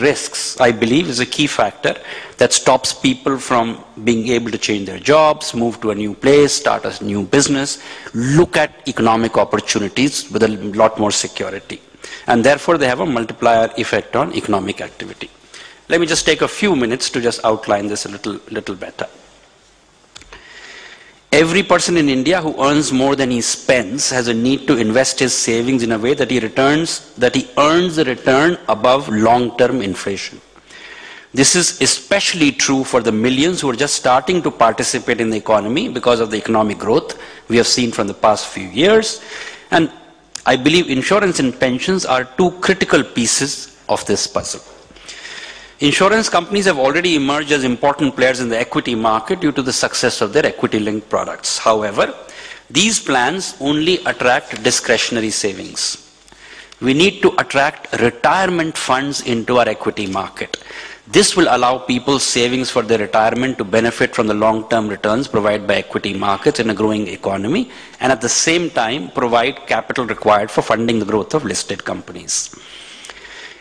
risks, I believe, is a key factor that stops people from being able to change their jobs, move to a new place, start a new business, look at economic opportunities with a lot more security. And therefore, they have a multiplier effect on economic activity. Let me just take a few minutes to just outline this a little better. Every person in India who earns more than he spends has a need to invest his savings in a way that he earns a return above long-term inflation. This is especially true for the millions who are just starting to participate in the economy because of the economic growth we have seen from the past few years. And I believe insurance and pensions are two critical pieces of this puzzle. Insurance companies have already emerged as important players in the equity market due to the success of their equity-linked products. However, these plans only attract discretionary savings. We need to attract retirement funds into our equity market. This will allow people's savings for their retirement to benefit from the long-term returns provided by equity markets in a growing economy, and at the same time provide capital required for funding the growth of listed companies.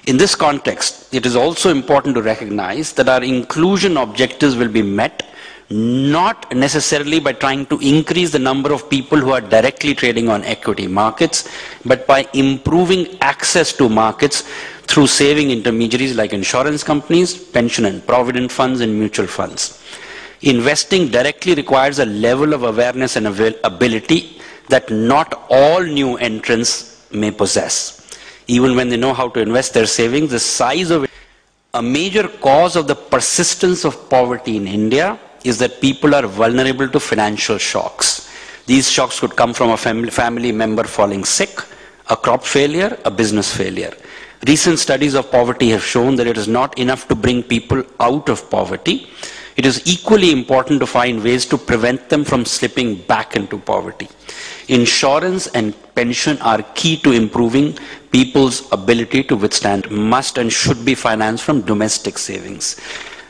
In this context, it is also important to recognize that our inclusion objectives will be met not necessarily by trying to increase the number of people who are directly trading on equity markets, but by improving access to markets through saving intermediaries like insurance companies, pension and provident funds, and mutual funds. Investing directly requires a level of awareness and ability that not all new entrants may possess. Even when they know how to invest their savings, the size of it. A major cause of the persistence of poverty in India is that people are vulnerable to financial shocks. These shocks could come from a family member falling sick, a crop failure, a business failure. Recent studies of poverty have shown that it is not enough to bring people out of poverty. It is equally important to find ways to prevent them from slipping back into poverty. Insurance and pension are key to improving people's ability to withstand, must and should be financed from domestic savings.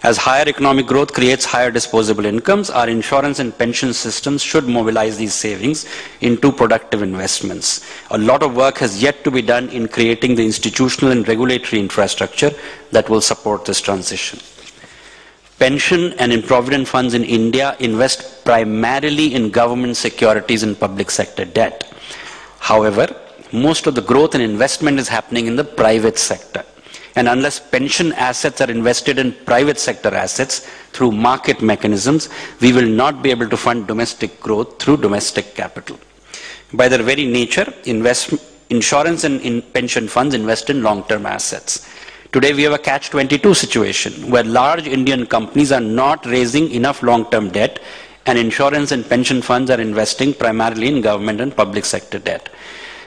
As higher economic growth creates higher disposable incomes, our insurance and pension systems should mobilize these savings into productive investments. A lot of work has yet to be done in creating the institutional and regulatory infrastructure that will support this transition. Pension and provident funds in India invest primarily in government securities and public sector debt. However, most of the growth and investment is happening in the private sector. And unless pension assets are invested in private sector assets through market mechanisms, we will not be able to fund domestic growth through domestic capital. By their very nature, insurance and pension funds invest in long-term assets. Today we have a catch-22 situation where large Indian companies are not raising enough long-term debt, and insurance and pension funds are investing primarily in government and public sector debt.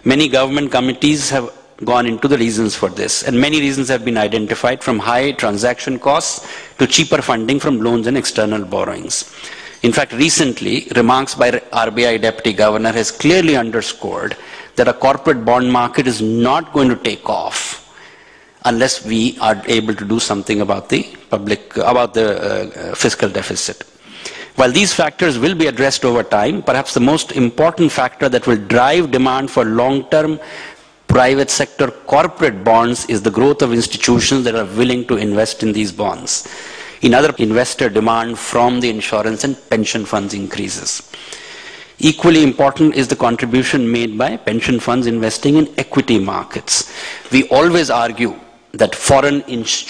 Many government committees have gone into the reasons for this, and many reasons have been identified, from high transaction costs to cheaper funding from loans and external borrowings. In fact, recently, remarks by RBI Deputy Governor has clearly underscored that a corporate bond market is not going to take off unless we are able to do something about the fiscal deficit. While these factors will be addressed over time, perhaps the most important factor that will drive demand for long-term private sector corporate bonds is the growth of institutions that are willing to invest in these bonds. In other words, investor demand from the insurance and pension funds increases. Equally important is the contribution made by pension funds investing in equity markets. We always argue that foreign institutions